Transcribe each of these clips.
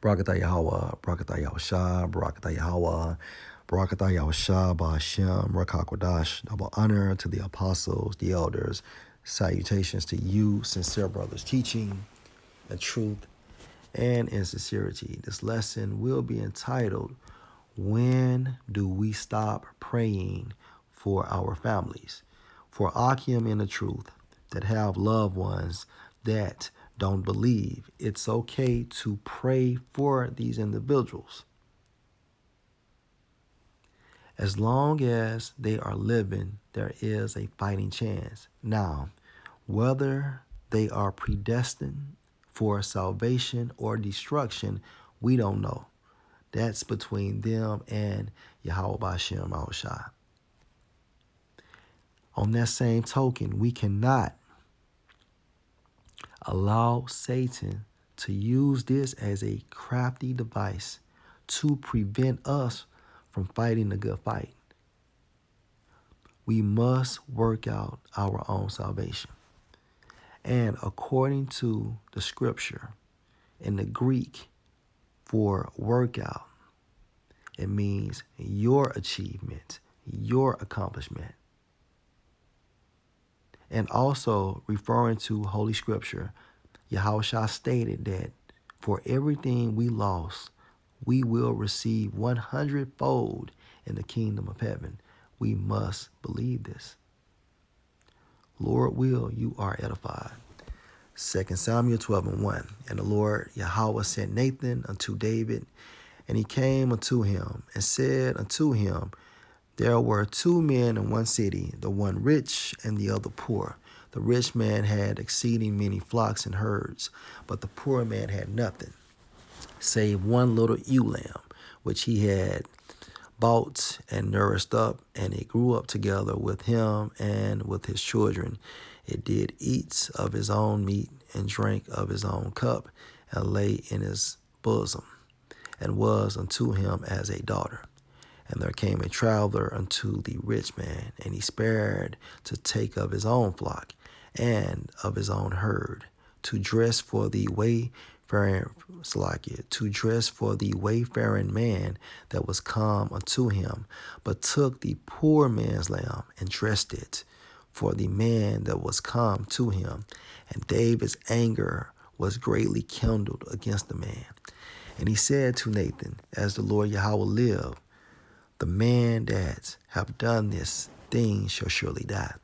Barakatah Yahweh, Barakatah Yahushua, Barakatah Yahweh, Barakatah Yahushua, Ba'ashem, Rakakwadash. Double honor to the apostles, the elders. Salutations to you, sincere brothers, teaching the truth and in sincerity. This lesson will be entitled, When Do We Stop Praying for Our Families? For Akim in the truth that have loved ones that don't believe, it's okay to pray for these individuals as long as they are living. There is a fighting chance. Now, whether they are predestined for salvation or destruction, we don't know. That's between them and Yahweh Bashem Mahoshai. On that same token, we cannot allow Satan to use this as a crafty device to prevent us from fighting the good fight. We must work out our own salvation. And according to the scripture, in the Greek for workout, it means your achievement, your accomplishment. And also referring to Holy Scripture, Yahushua stated that for everything we lost, we will receive 100-fold in the kingdom of heaven. We must believe this. Lord will, you are edified. 2 Samuel 12:1. And the Lord Yahweh sent Nathan unto David, and he came unto him and said unto him, There were two men in one city, the one rich and the other poor. The rich man had exceeding many flocks and herds, but the poor man had nothing, save one little ewe lamb, which he had bought and nourished up, and it grew up together with him and with his children. It did eat of his own meat and drank of his own cup, and lay in his bosom, and was unto him as a daughter. And there came a traveler unto the rich man, and he spared to take of his own flock and of his own herd, to dress for the wayfaring man that was come unto him, but took the poor man's lamb and dressed it for the man that was come to him. And David's anger was greatly kindled against the man. And he said to Nathan, As the Lord Yahweh live, the man that have done this thing shall surely die,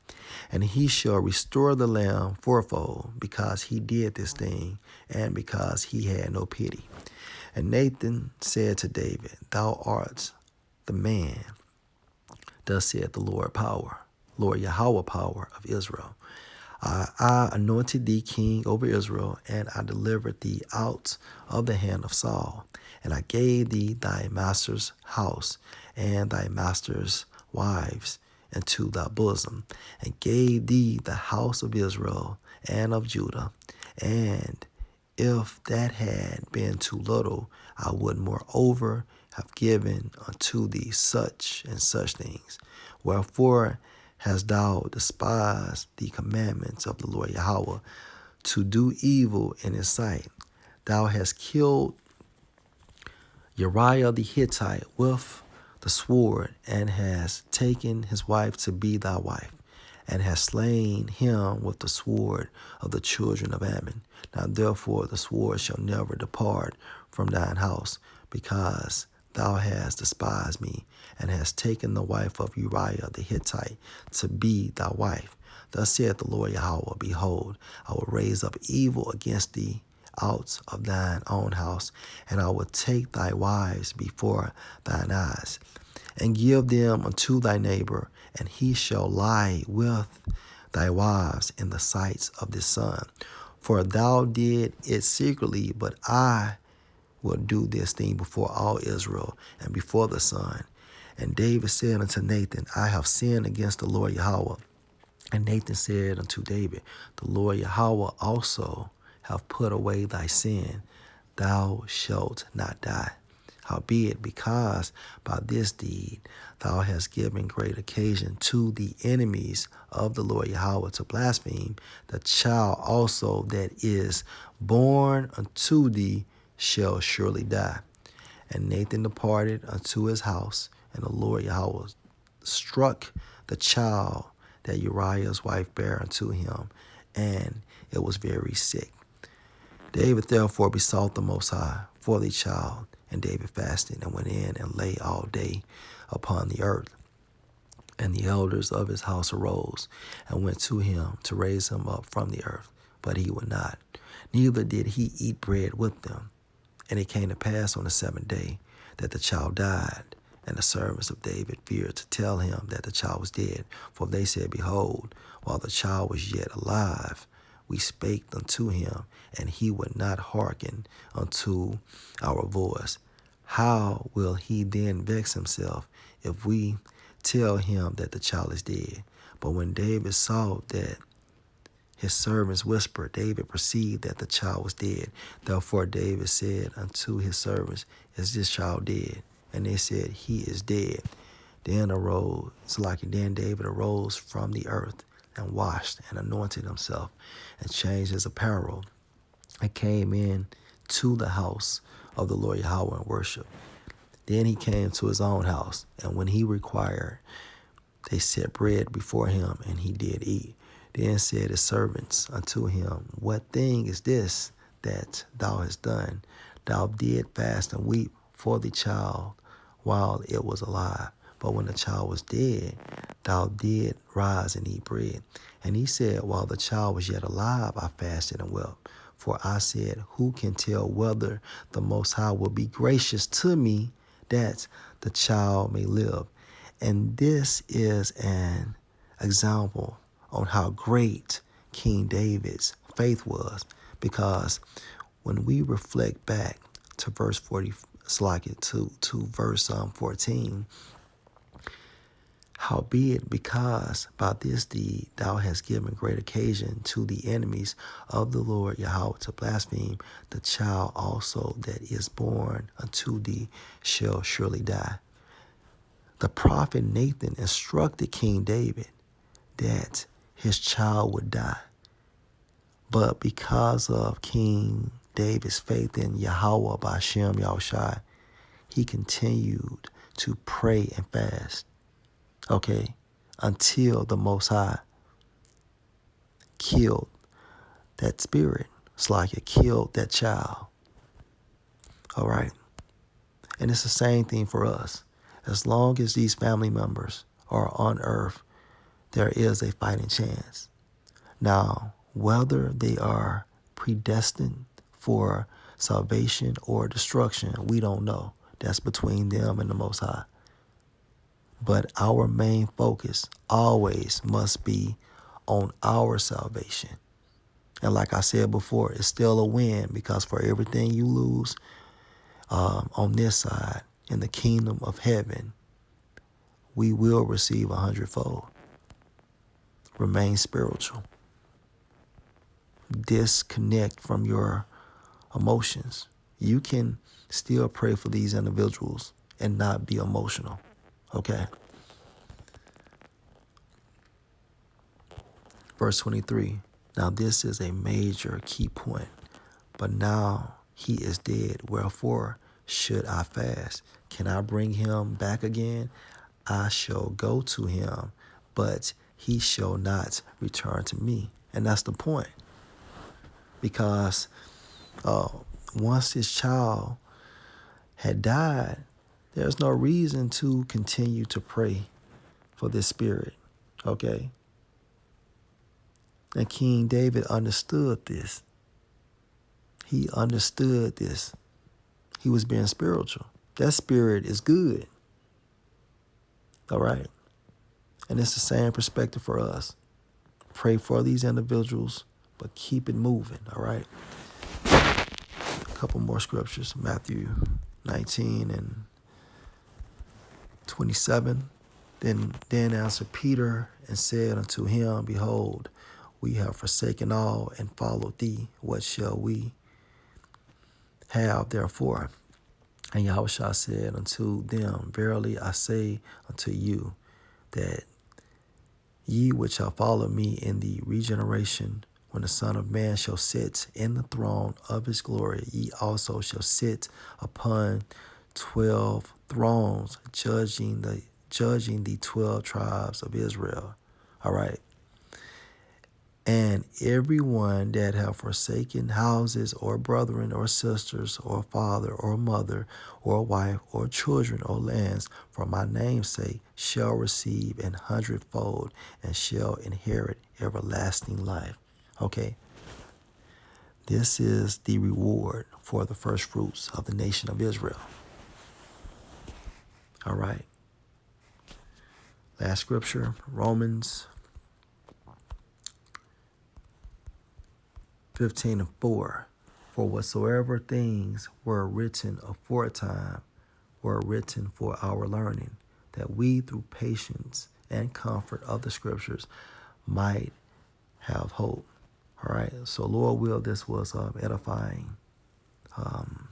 and he shall restore the lamb fourfold, because he did this thing, and because he had no pity. And Nathan said to David, Thou art the man. Thus saith the Lord Yahweh power of Israel. I anointed thee king over Israel, and I delivered thee out of the hand of Saul. And I gave thee thy master's house and thy master's wives into thy bosom, and gave thee the house of Israel and of Judah. And if that had been too little, I would moreover have given unto thee such and such things. Wherefore hast thou despised the commandments of the Lord Yahweh, to do evil in his sight? Thou hast killed Uriah the Hittite with the sword, and hast taken his wife to be thy wife, and hast slain him with the sword of the children of Ammon. Now therefore the sword shall never depart from thine house, because thou hast despised me, and hast taken the wife of Uriah the Hittite to be thy wife. Thus saith the Lord Yahweh, Behold, I will raise up evil against thee out of thine own house, and I will take thy wives before thine eyes, and give them unto thy neighbor, and he shall lie with thy wives in the sights of this sun. For thou did it secretly, but I will do this thing before all Israel and before the sun. And David said unto Nathan, I have sinned against the Lord Yahweh. And Nathan said unto David, The Lord Yahweh also have put away thy sin. Thou shalt not die. Howbeit, because by this deed thou hast given great occasion to the enemies of the Lord Yahweh to blaspheme, the child also that is born unto thee shall surely die. And Nathan departed unto his house, and the Lord Yahweh struck the child that Uriah's wife bare unto him, and it was very sick. David therefore besought the Most High for the child, and David fasted and went in and lay all day upon the earth. And the elders of his house arose and went to him to raise him up from the earth, but he would not, neither did he eat bread with them. And it came to pass on the seventh day that the child died, and the servants of David feared to tell him that the child was dead. For they said, Behold, while the child was yet alive, we spake unto him, and he would not hearken unto our voice. How will he then vex himself if we tell him that the child is dead? But when David saw that his servants whispered, David perceived that the child was dead. Therefore David said unto his servants, Is this child dead? And they said, He is dead. Then David arose from the earth and washed and anointed himself and changed his apparel and came in to the house of the Lord Yahweh and worshiped. Then he came to his own house, and when he required, they set bread before him, and he did eat. Then said his servants unto him, What thing is this that thou hast done? Thou did fast and weep for the child while it was alive. But when the child was dead, thou did rise and eat bread. And he said, While the child was yet alive, I fasted and wept. For I said, Who can tell whether the Most High will be gracious to me that the child may live? And this is an example on how great King David's faith was, because when we reflect back to verse 14, howbeit, because by this deed thou hast given great occasion to the enemies of the Lord Yahweh to blaspheme, the child also that is born unto thee shall surely die. The prophet Nathan instructed King David that his child would die. But because of King David's faith in Yahweh B'Shem Yahushai, he continued to pray and fast, until the Most High killed that spirit. It's like it killed that child. All right? And it's the same thing for us. As long as these family members are on earth, there is a fighting chance. Now, whether they are predestined for salvation or destruction, we don't know. That's between them and the Most High. But our main focus always must be on our salvation. And like I said before, it's still a win, because for everything you lose on this side, in the kingdom of heaven, we will receive 100-fold. Remain spiritual. Disconnect from your emotions. You can still pray for these individuals and not be emotional. Okay. Verse 23. Now this is a major key point. But now he is dead. Wherefore should I fast? Can I bring him back again? I shall go to him, but he shall not return to me. And that's the point. Because once his child had died, there's no reason to continue to pray for this spirit. Okay? And King David understood this. He understood this. He was being spiritual. That spirit is good. All right? And it's the same perspective for us. Pray for these individuals, but keep it moving, all right? A couple more scriptures. Matthew 19:27. Then answered Peter and said unto him, Behold, we have forsaken all and followed thee. What shall we have therefore? And Yahushua said unto them, Verily I say unto you, that ye which shall follow me in the regeneration when the Son of Man shall sit in the throne of his glory, ye also shall sit upon 12 thrones, judging the 12 tribes of Israel. All right. And everyone that have forsaken houses or brethren or sisters or father or mother or wife or children or lands for my name's sake shall receive 100-fold and shall inherit everlasting life. Okay. This is the reward for the first fruits of the nation of Israel. All right. Last scripture, Romans 15:4. For whatsoever things were written aforetime were written for our learning, that we through patience and comfort of the scriptures might have hope. All right. So Lord will, this was edifying.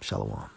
Shalom.